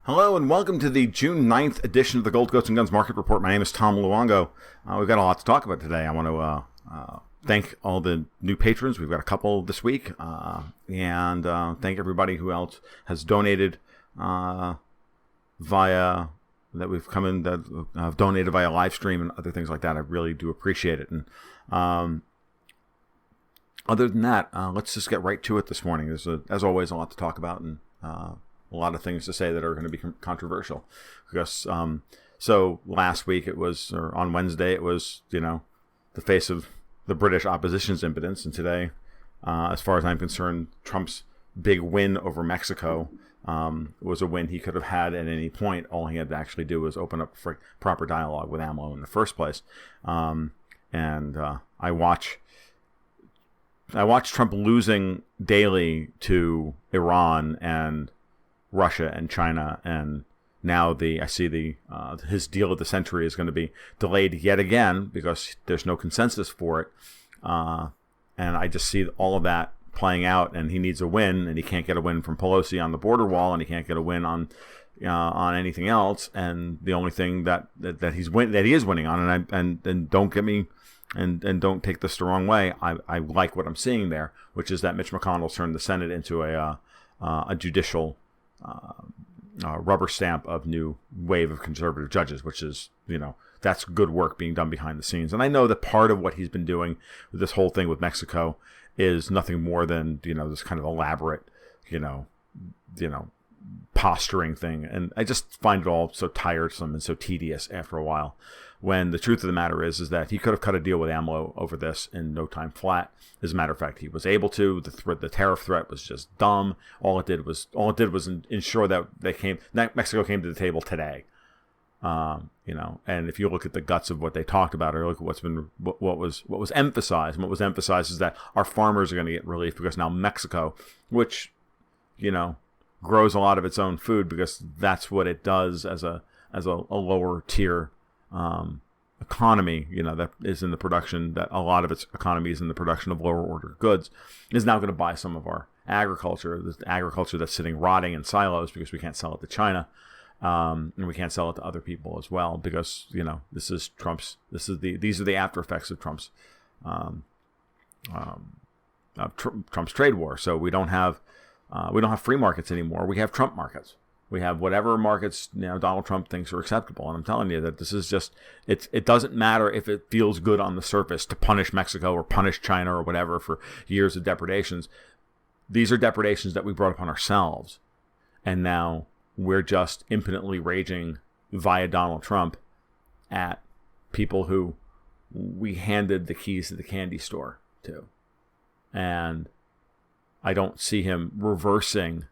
Hello and welcome to the June 9th edition of the Gold, Ghosts, and Guns Market Report. My name is Tom Luongo. We've got a lot to talk about today. I want to thank all the new patrons. We've got a couple this week. And thank everybody who else has donated that we've come in, that have donated via live stream and other things like that. I really do appreciate it. And other than that, let's just get right to it this morning. There's, as always, a lot to talk about and a lot of things to say that are going to be controversial. Because so last week or on Wednesday, it was, the face of the British opposition's impotence. And today, as far as I'm concerned, Trump's big win over Mexico was a win he could have had at any point. All he had to actually do was open up for proper dialogue with AMLO in the first place. I watch Trump losing daily to Iran and Russia and China, and now I see his deal of the century is going to be delayed yet again because there's no consensus for it, and I just see all of that playing out. And he needs a win, and he can't get a win from Pelosi on the border wall, and he can't get a win on anything else. And the only thing that he is winning on, and don't get me. And don't take this the wrong way. I like what I'm seeing there, which is that Mitch McConnell turned the Senate into a judicial rubber stamp of new wave of conservative judges, which is, that's good work being done behind the scenes. And I know that part of what he's been doing with this whole thing with Mexico is nothing more than, this kind of elaborate, posturing thing. And I just find it all so tiresome and so tedious after a while, when the truth of the matter is that he could have cut a deal with AMLO over this in no time flat. As a matter of fact, he was able to. The tariff threat was just dumb. All it did was ensure that Mexico came to the table today. And if you look at the guts of what they talked about, or look at what was emphasized, and what was emphasized is that our farmers are going to get relief because now Mexico, which, grows a lot of its own food because that's what it does as a lower tier economy, that is in the production, that a lot of its economy is in the production of lower order goods, is now going to buy some of our agriculture, the agriculture that's sitting rotting in silos because we can't sell it to China, and we can't sell it to other people as well because these are the after effects of Trump's trade war. So we don't have free markets anymore. We have Trump markets. We have whatever markets Donald Trump thinks are acceptable. And I'm telling you that this is just, it doesn't matter if it feels good on the surface to punish Mexico or punish China or whatever for years of depredations. These are depredations that we brought upon ourselves. And now we're just impotently raging via Donald Trump at people who we handed the keys to the candy store to. And I don't see him reversing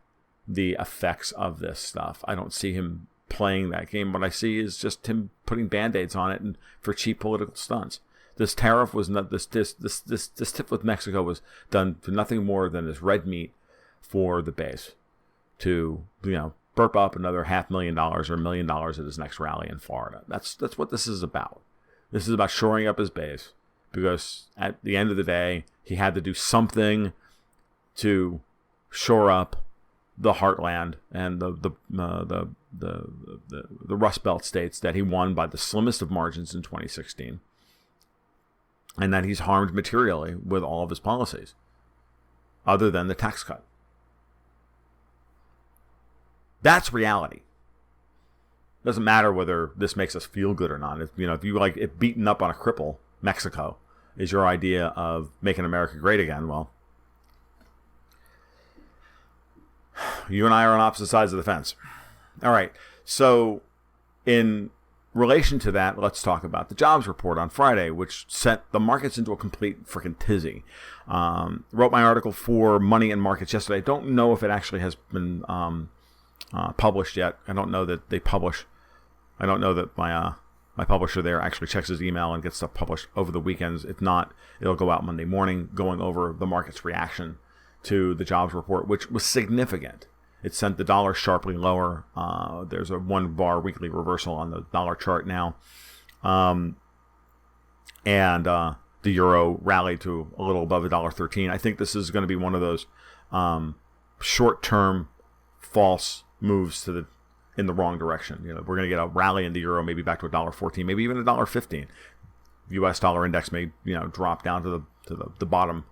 the effects of this stuff. I don't see him playing that game. What I see is just him putting band-aids on it and for cheap political stunts. This tariff was not this tip with Mexico was done for nothing more than as red meat for the base to burp up another $500,000 or $1 million at his next rally in Florida. That's what this is about. This is about shoring up his base because at the end of the day he had to do something to shore up the heartland and the Rust Belt states that he won by the slimmest of margins in 2016, and that he's harmed materially with all of his policies, other than the tax cut. That's reality. Doesn't matter whether this makes us feel good or not. If you like it beaten up on a cripple, Mexico is your idea of making America great again. Well, you and I are on opposite sides of the fence. All right. So in relation to that, let's talk about the jobs report on Friday, which sent the markets into a complete freaking tizzy. Wrote my article for Money and Markets yesterday. I don't know if it actually has been published yet. I don't know that they publish. I don't know that my publisher there actually checks his email and gets stuff published over the weekends. If not, it'll go out Monday morning, going over the market's reaction to the jobs report, which was significant. It sent the dollar sharply lower. There's a 1 bar weekly reversal on the dollar chart now. And the euro rallied to a little above $1.13. I think this is going to be one of those short-term false moves to the in the wrong direction. We're going to get a rally in the euro, maybe back to $1.14, maybe even $1.15. U.S. dollar index may drop down to the bottom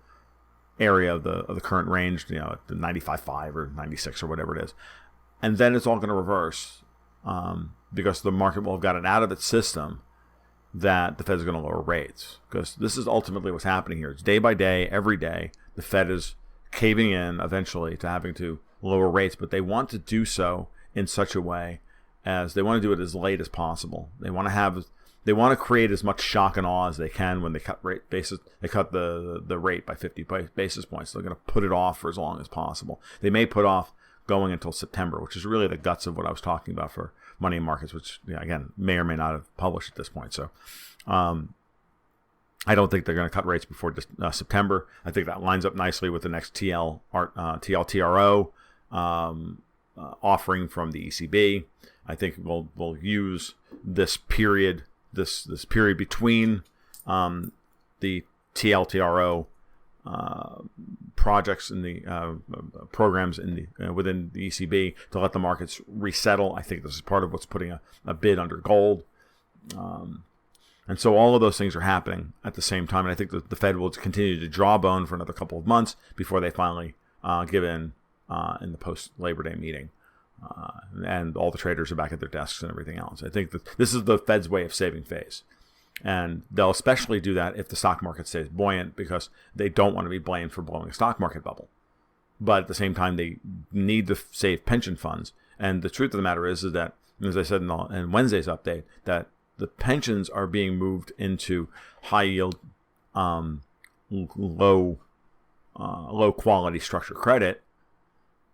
area of the current range, at the 95.5 or 96 or whatever it is, and then it's all going to reverse because the market will have gotten out of its system that the Fed's going to lower rates, because this is ultimately what's happening here. It's day by day, every day, the Fed is caving in eventually to having to lower rates, but they want to do so in such a way as they want to do it as late as possible. They want to create as much shock and awe as they can when they cut the rate by 50 basis points. They're going to put it off for as long as possible. They may put off going until September, which is really the guts of what I was talking about for money markets, which again may or may not have published at this point. So I don't think they're going to cut rates before September. I think that lines up nicely with the next TLTRO offering from the ECB. I think we'll use this period between the TLTRO projects in the programs in the within the ECB to let the markets resettle. I think this is part of what's putting a bid under gold. And so all of those things are happening at the same time. And I think that the Fed will continue to jawbone for another couple of months before they finally give in the post-Labor Day meeting. And all the traders are back at their desks and everything else. I think that this is the Fed's way of saving face. And they'll especially do that if the stock market stays buoyant, because they don't want to be blamed for blowing a stock market bubble. But at the same time, they need to save pension funds. And the truth of the matter is that, as I said in Wednesday's update, that the pensions are being moved into high yield, low quality structured credit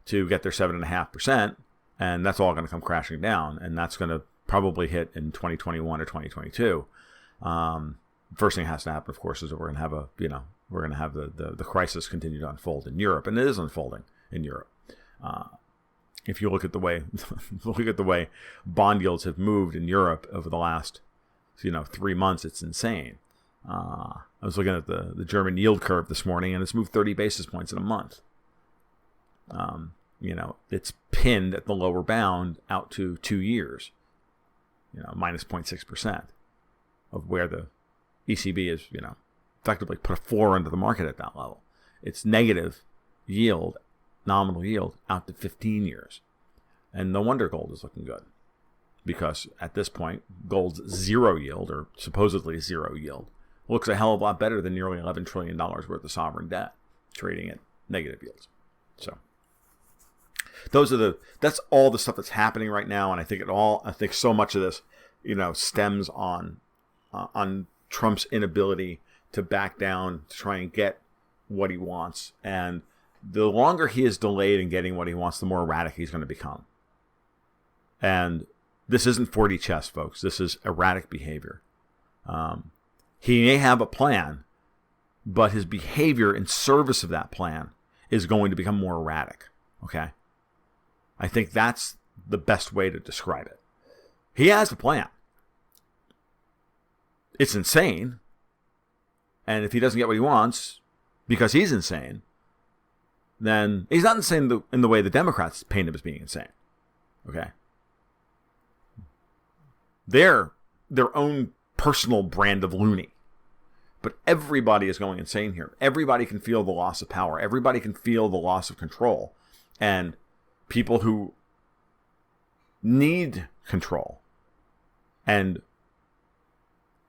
to get their 7.5%, and that's all going to come crashing down, and that's going to probably hit in 2021 or 2022. First thing that has to happen, of course, is that we're going to have the crisis continue to unfold in Europe, and it is unfolding in Europe. If you look at the way bond yields have moved in Europe over the last 3 months, it's insane. I was looking at the German yield curve this morning, and it's moved 30 basis points in a month. It's pinned at the lower bound out to 2 years, minus 0.6% of where the ECB is, effectively put a floor into the market at that level. It's negative yield, nominal yield, out to 15 years. And no wonder gold is looking good, because at this point, gold's zero yield, or supposedly zero yield, looks a hell of a lot better than nearly $11 trillion worth of sovereign debt trading at negative yields. So that's all the stuff that's happening right now. And I think so much of this, stems on Trump's inability to back down, to try and get what he wants. And the longer he is delayed in getting what he wants, the more erratic he's going to become. And this isn't 4D chess, folks. This is erratic behavior. He may have a plan, but his behavior in service of that plan is going to become more erratic. Okay? I think that's the best way to describe it. He has a plan. It's insane. And if he doesn't get what he wants because he's insane, then he's not insane in the way the Democrats paint him as being insane. Okay? They're their own personal brand of loony. But everybody is going insane here. Everybody can feel the loss of power. Everybody can feel the loss of control. And people who need control and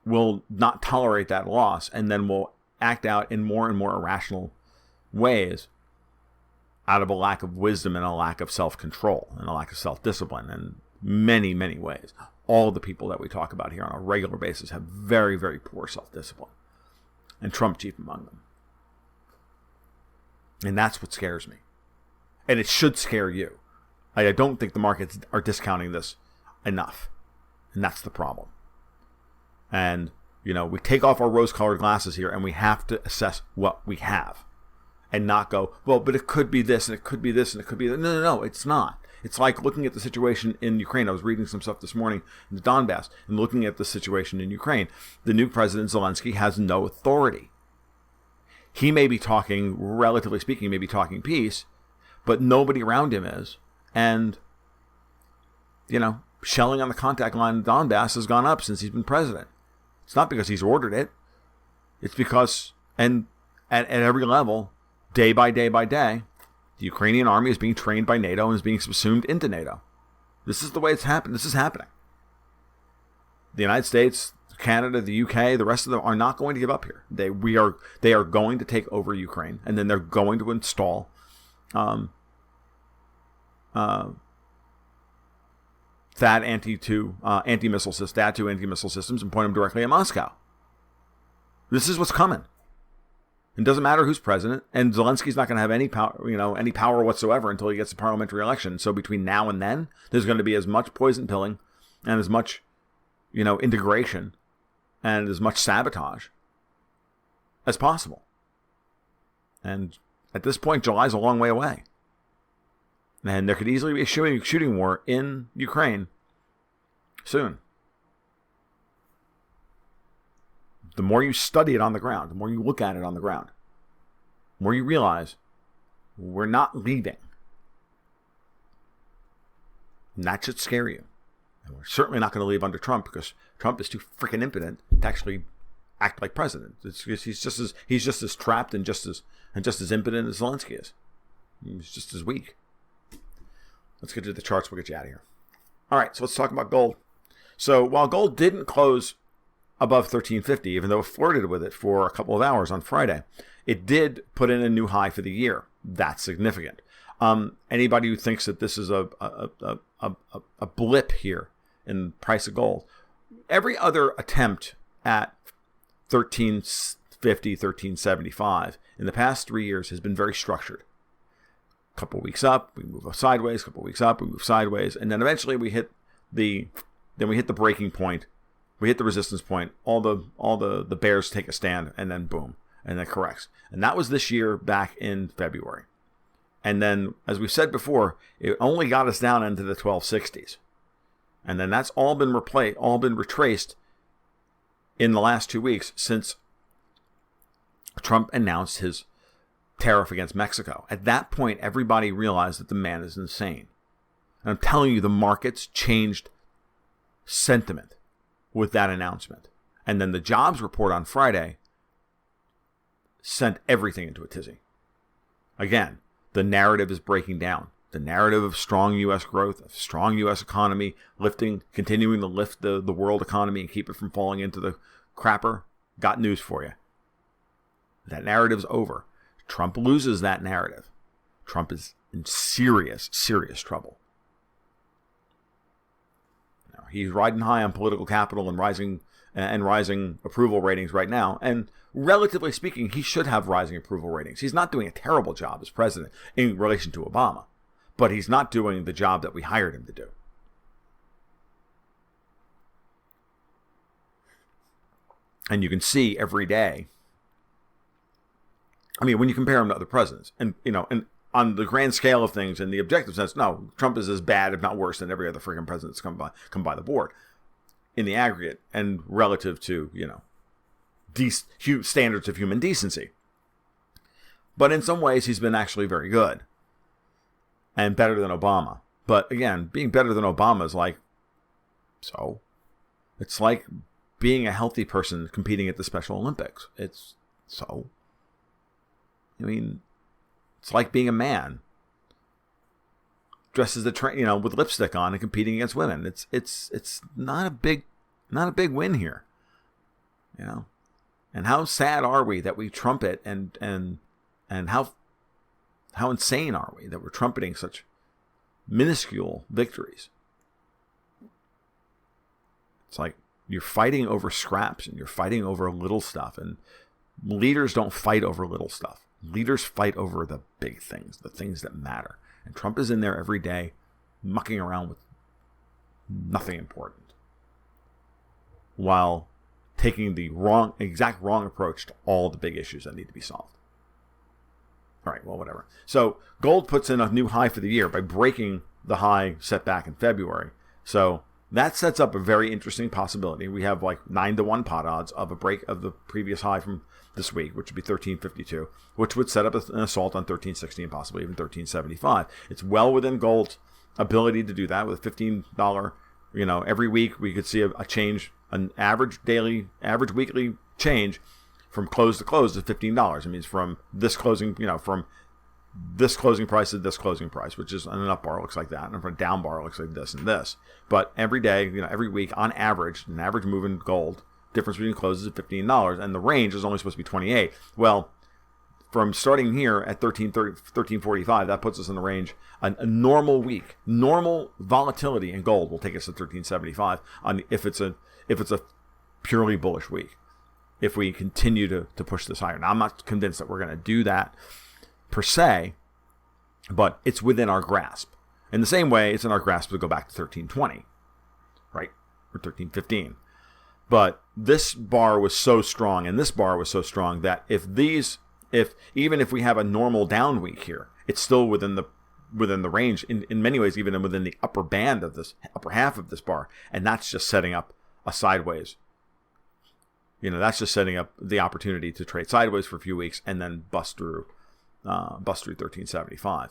will not tolerate that loss, and then will act out in more and more irrational ways out of a lack of wisdom and a lack of self-control and a lack of self-discipline in many, many ways. All of the people that we talk about here on a regular basis have very, very poor self-discipline, and Trump chief among them. And that's what scares me. And it should scare you. I don't think the markets are discounting this enough. And that's the problem. And, we take off our rose-colored glasses here, and we have to assess what we have. And not go, well, but it could be this, and it could be this, and it could be that. No, it's not. It's like looking at the situation in Ukraine. I was reading some stuff this morning in the Donbass, and looking at the situation in Ukraine. The new President Zelensky has no authority. He may be talking, relatively speaking, peace, but nobody around him is. And shelling on the contact line in Donbass has gone up since he's been president. It's not because he's ordered it. It's because, and at every level, day by day by day, the Ukrainian army is being trained by NATO and is being subsumed into NATO. This is the way it's happened. This is happening. The United States, Canada, the UK, the rest of them are not going to give up here. They are going to take over Ukraine, and then they're going to install THAAD anti-missile systems and point them directly at Moscow. This is what's coming. It doesn't matter who's president, and Zelensky's not going to have any power whatsoever until he gets a parliamentary election. So between now and then, there's going to be as much poison pilling and as much, integration and as much sabotage as possible. And at this point, July's a long way away. And there could easily be a shooting war in Ukraine soon. The more you study it on the ground, the more you look at it on the ground, the more you realize we're not leaving. And that should scare you. And we're certainly not going to leave under Trump because Trump is too freaking impotent to actually act like president. He's just as trapped and just as impotent as Zelensky is. He's just as weak. Let's get to the charts. We'll get you out of here. All right, so let's talk about gold. So while gold didn't close above 1350, even though it flirted with it for a couple of hours on Friday, it did put in a new high for the year. That's significant. Anybody who thinks that this is a blip here in the price of gold, every other attempt at 1350, 1375 in the past 3 years has been very structured. A couple of weeks up, we move sideways. A couple of weeks up, we move sideways, and then eventually we hit the breaking point. We hit the resistance point. All the bears take a stand, and then boom, and then corrects. And that was this year back in February. And then, as we've said before, it only got us down into the 1260s, and then that's all been retraced in the last 2 weeks since Trump announced his tariff against Mexico. At that point, everybody realized that the man is insane. And I'm telling you, the markets changed sentiment with that announcement. And then the jobs report on Friday sent everything into a tizzy. Again, the narrative is breaking down. The narrative of strong U.S. growth, of strong U.S. economy, continuing to lift the world economy and keep it from falling into the crapper. Got news for you. That narrative's over. Trump loses that narrative. Trump is in serious, serious trouble. Now, he's riding high on political capital and rising approval ratings right now. And relatively speaking, he should have rising approval ratings. He's not doing a terrible job as president in relation to Obama, but he's not doing the job that we hired him to do. And you can see every day. I mean, when you compare him to other presidents, and on the grand scale of things and the objective sense, no, Trump is as bad, if not worse, than every other freaking president that's come by the board in the aggregate and relative to standards of human decency. But in some ways, he's been actually very good and better than Obama. But again, being better than Obama is it's like being a healthy person competing at the Special Olympics. It's like being a man dressed as with lipstick on and competing against women. It's not a big win here, And how sad are we that we trumpet and how insane are we that we're trumpeting such minuscule victories? It's like you're fighting over scraps and you're fighting over little stuff, and leaders don't fight over little stuff. Leaders fight over the big things, the things that matter. And Trump is in there every day mucking around with nothing important while taking the exact wrong approach to all the big issues that need to be solved. All right, well, whatever. So gold puts in a new high for the year by breaking the high set back in February. So that sets up a very interesting possibility. We have like 9-to-1 pot odds of a break of the previous high from this week, which would be 1352, which would set up an assault on 1360 and possibly even 1375. It's well within gold's ability to do that with a $15, every week we could see a change, an average weekly change from close to close is $15. It means from this closing, from this closing price to this closing price, which is an up bar looks like that, and from a down bar looks like this and this. But every day, every week, on average, an average move in gold, difference between closes is $15, and the range is only supposed to be 28. Well, from starting here at 1345, that puts us in the range. A normal week, normal volatility in gold will take us to 1375 if it's a purely bullish week. If we continue to push this higher. Now, I'm not convinced that we're going to do that per se, but it's within our grasp. In the same way, it's in our grasp to go back to 1320, right? Or 1315. But this bar was so strong, and this bar was so strong that even if we have a normal down week here, it's still within the range in many ways, even within the upper band of this upper half of this bar, and that's just setting up a sideways. That's just setting up the opportunity to trade sideways for a few weeks and then bust through 1375.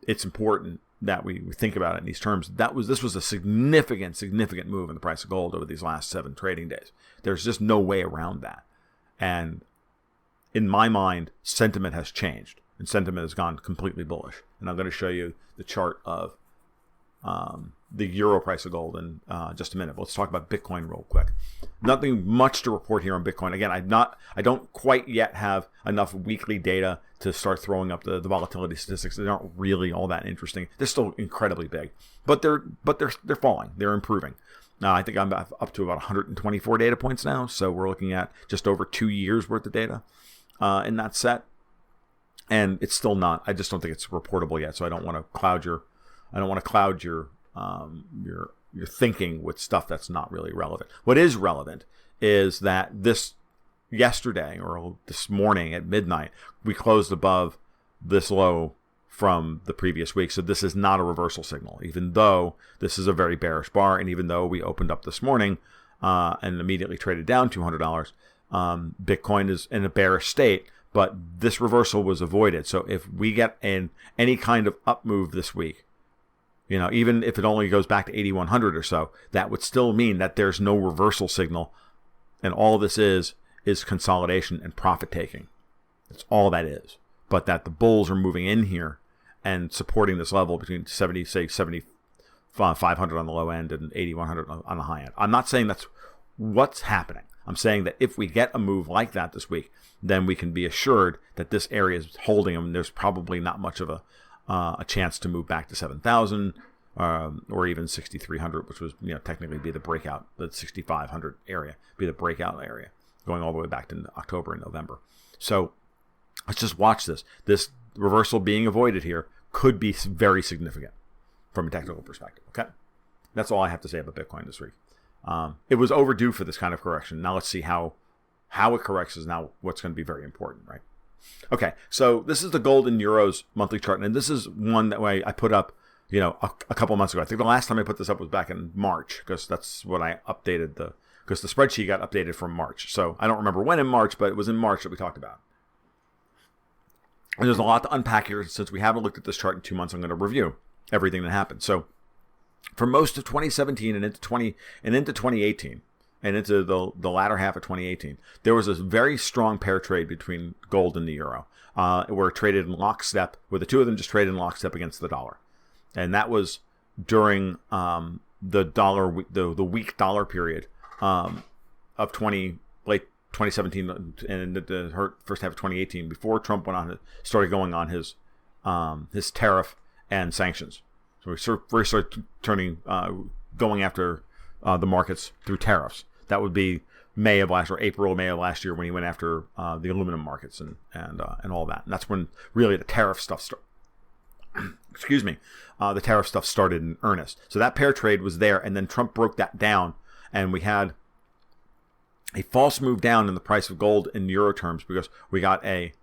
It's important that we think about it in these terms. This was a significant move in the price of gold over these last 7 trading days. There's just no way around that. And in my mind, sentiment has changed, and sentiment has gone completely bullish. And I'm going to show you the chart of the euro price of gold in just a minute. But let's talk about Bitcoin real quick. Nothing much to report here on Bitcoin. Again, I don't quite yet have enough weekly data to start throwing up the volatility statistics. They aren't really all that interesting. They're still incredibly big, but they're falling. They're improving. I think I'm up to about 124 data points now. So we're looking at just over 2 years worth of data in that set, and it's still not. I just don't think it's reportable yet. So I don't want to cloud your thinking with stuff that's not really relevant. What is relevant is that yesterday or this morning at midnight, we closed above this low from the previous week. So this is not a reversal signal, even though this is a very bearish bar. And even though we opened up this morning and immediately traded down $200, Bitcoin is in a bearish state, but this reversal was avoided. So if we get in any kind of up move this week, even if it only goes back to 8,100 or so, that would still mean that there's no reversal signal. And all this is consolidation and profit taking. That's all that is. But that the bulls are moving in here and supporting this level between 7,500 on the low end and 8,100 on the high end. I'm not saying that's what's happening. I'm saying that if we get a move like that this week, then we can be assured that this area is holding them. There's probably not much of a chance to move back to 7,000 or even 6,300, which was technically be the breakout. The 6,500 area be the breakout area, going all the way back to October and November. So let's just watch this. This reversal being avoided here could be very significant from a technical perspective. Okay, that's all I have to say about Bitcoin this week. It was overdue for this kind of correction. Now let's see how it corrects is now what's going to be very important, right? Okay, so this is the gold and euros monthly chart, and this is one that I put up, a couple months ago. I think the last time I put this up was back in March, because that's when I updated because the spreadsheet got updated from March. So I don't remember when in March, but it was in March that we talked about. And there's a lot to unpack here. Since we haven't looked at this chart in 2 months, I'm going to review everything that happened. So for most of 2017 and into 2018 and into the latter half of 2018, there was a very strong pair trade between gold and the euro. Were traded in lockstep, where the two of them just traded in lockstep against the dollar, and that was during the weak dollar period of late 2017 and the first half of 2018, before Trump started going on his tariff and sanctions. So we started going after the markets through tariffs. That would be May of last year when he went after the aluminum markets and all that. And that's when really the tariff stuff the tariff stuff started in earnest. So that pair trade was there, and then Trump broke that down, and we had a false move down in the price of gold in euro terms, because we got a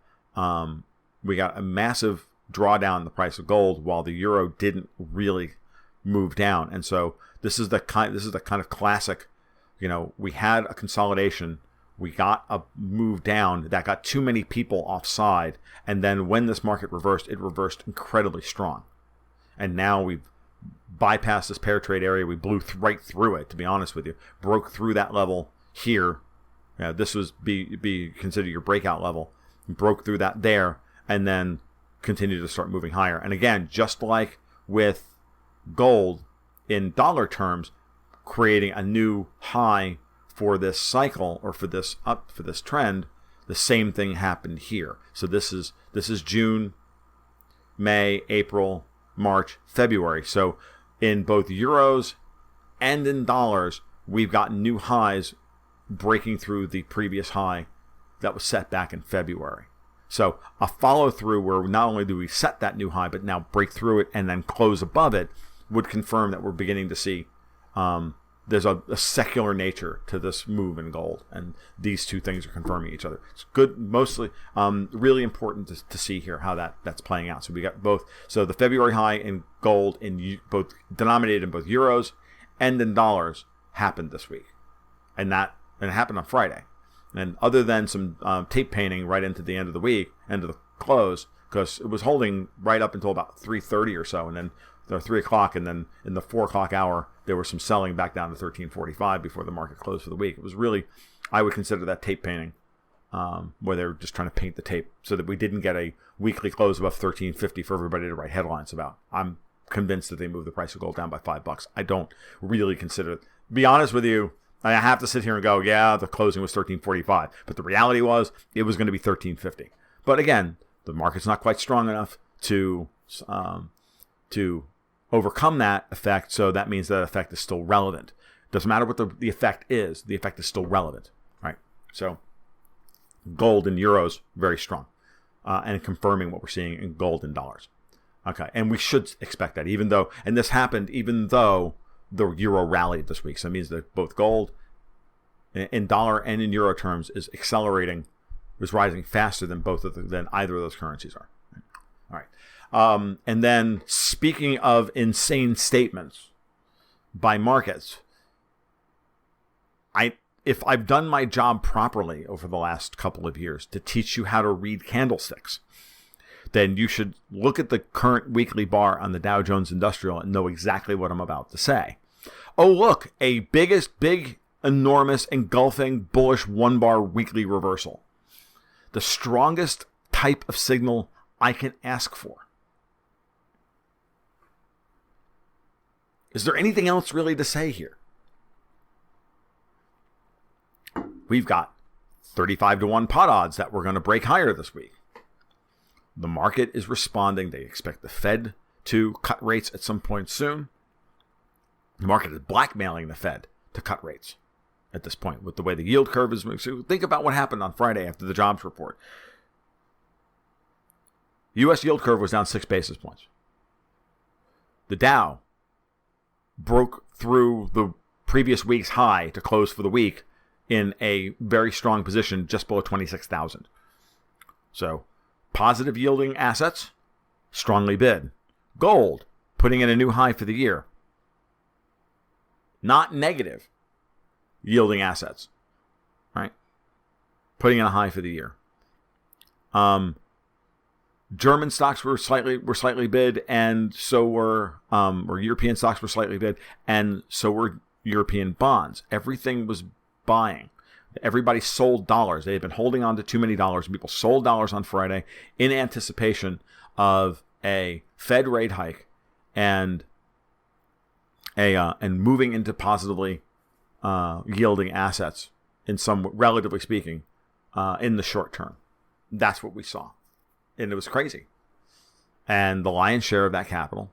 massive drawdown in the price of gold while the euro didn't really move down. And so this is the kind of classic, we had a consolidation, we got a move down that got too many people offside, and then when this market reversed, it reversed incredibly strong. And now we've bypassed this pair trade area. We blew right through it, to be honest with you. Broke through that level here. This was be considered your breakout level. Broke through that there, and then continued to start moving higher. And again, just like with gold, in dollar terms, creating a new high for this cycle, or for this trend, the same thing happened here. So this is June, May, April, March, February. So in both euros and in dollars, we've got new highs breaking through the previous high that was set back in February. So a follow through where not only do we set that new high, but now break through it and then close above it would confirm that we're beginning to see there's a secular nature to this move in gold, and these two things are confirming each other. It's good, mostly really important to see here how that's playing out. So we got both. So the February high in gold, in both denominated in both euros and in dollars, happened this week, and it happened on Friday. And other than some tape painting right into the end of the week, end of the close, because it was holding right up until about 3:30 or so, and then 3 o'clock, and then in the 4 o'clock hour, there was some selling back down to 13:45 before the market closed for the week. It was really, I would consider that tape painting, where they were just trying to paint the tape so that we didn't get a weekly close above 13.50 for everybody to write headlines about. I'm convinced that they moved the price of gold down by $5. I don't really consider it. To be honest with you, I have to sit here and go, yeah, the closing was 13.45, but the reality was it was going to be 13.50. But again, the market's not quite strong enough to overcome that effect, so that means that effect is still relevant. Doesn't matter what the effect is still relevant, right? So gold and euros, very strong, and confirming what we're seeing in gold and dollars. Okay, and we should expect that, even though the euro rallied this week. So it means that both gold in dollar and in euro terms is accelerating, is rising faster than than either of those currencies are. All right. And then, speaking of insane statements by markets, if I've done my job properly over the last couple of years to teach you how to read candlesticks, then you should look at the current weekly bar on the Dow Jones Industrial and know exactly what I'm about to say. Oh, look, a big, enormous, engulfing, bullish one-bar weekly reversal. The strongest type of signal I can ask for. Is there anything else really to say here? We've got 35-1 pot odds that we're going to break higher this week. The market is responding. They expect the Fed to cut rates at some point soon. The market is blackmailing the Fed to cut rates at this point with the way the yield curve is moving. So think about what happened on Friday after the jobs report. U.S. yield curve was down 6 basis points. The Dow broke through the previous week's high to close for the week in a very strong position just below 26,000. So positive yielding assets, strongly bid. Gold, putting in a new high for the year. Not negative yielding assets, right? Putting in a high for the year. German stocks were slightly bid, and so were or European stocks were slightly bid, and so were European bonds. Everything was buying. Everybody sold dollars. They had been holding on to too many dollars. People sold dollars on Friday in anticipation of a Fed rate hike and moving into positively yielding assets in some, relatively speaking, in the short term. That's what we saw. And it was crazy. And the lion's share of that capital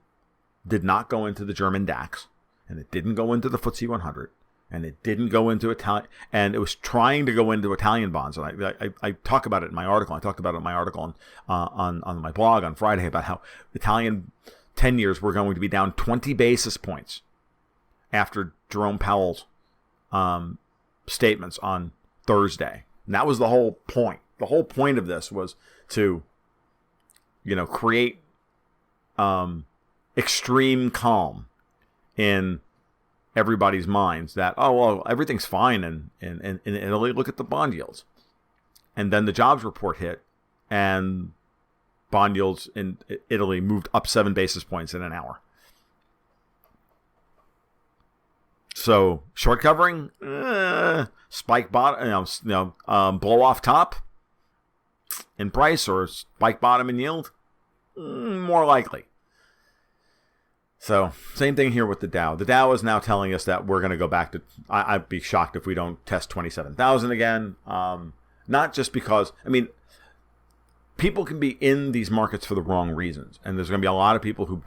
did not go into the German DAX, and it didn't go into the FTSE 100, and it didn't go into Italian, and it was trying to go into Italian bonds. And I talk about it in my article. I talked about it in my article on my blog on Friday about how Italian 10 years were going to be down 20 basis points after Jerome Powell's statements on Thursday. And that was the whole point. The whole point of this was to create extreme calm in everybody's minds that, oh, well, everything's fine in Italy. Look at the bond yields. And then the jobs report hit, and bond yields in Italy moved up 7 basis points in an hour. So short covering, spike bottom, blow off top in price, or spike bottom in yield, more likely. So same thing here with the Dow. The Dow is now telling us that we're going to go back to. I'd be shocked if we don't test 27,000 again. Not just because, people can be in these markets for the wrong reasons, and there's going to be a lot of people who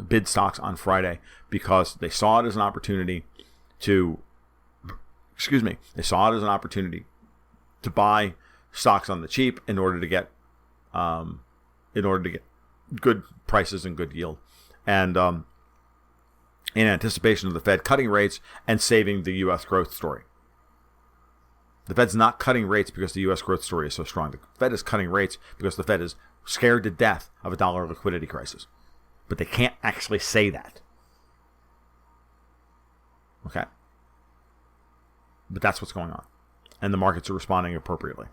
bid stocks on Friday because they saw it as an opportunity to buy stocks on the cheap in order to get good prices and good yield, and in anticipation of the Fed cutting rates and saving the U.S. growth story. The Fed's not cutting rates because the U.S. growth story is so strong. The Fed is cutting rates because the Fed is scared to death of a dollar liquidity crisis, but they can't actually say that. Okay. But that's what's going on. And the markets are responding appropriately.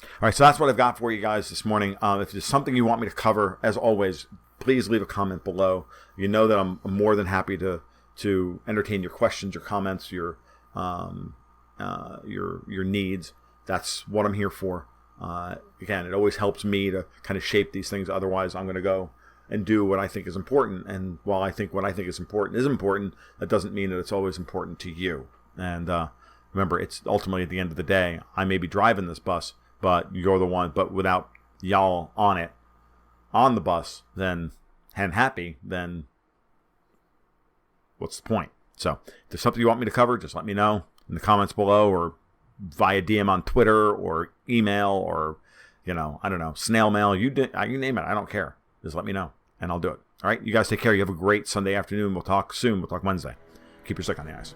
All right, so that's what I've got for you guys this morning. If there's something you want me to cover, as always, please leave a comment below. You know that I'm more than happy to entertain your questions, your comments, your needs. That's what I'm here for. Again, it always helps me to kind of shape these things. Otherwise, I'm going to go and do what I think is important. And while I think what I think is important, that doesn't mean that it's always important to you. And remember, it's ultimately at the end of the day, I may be driving this bus, but you're the one. But without y'all on the bus, then what's the point? So if there's something you want me to cover, just let me know in the comments below, or via DM on Twitter, or email, or I don't know, snail mail. You name it. I don't care. Just let me know, and I'll do it. All right, you guys take care. You have a great Sunday afternoon. We'll talk soon. We'll talk Wednesday. Keep your stick on the ice.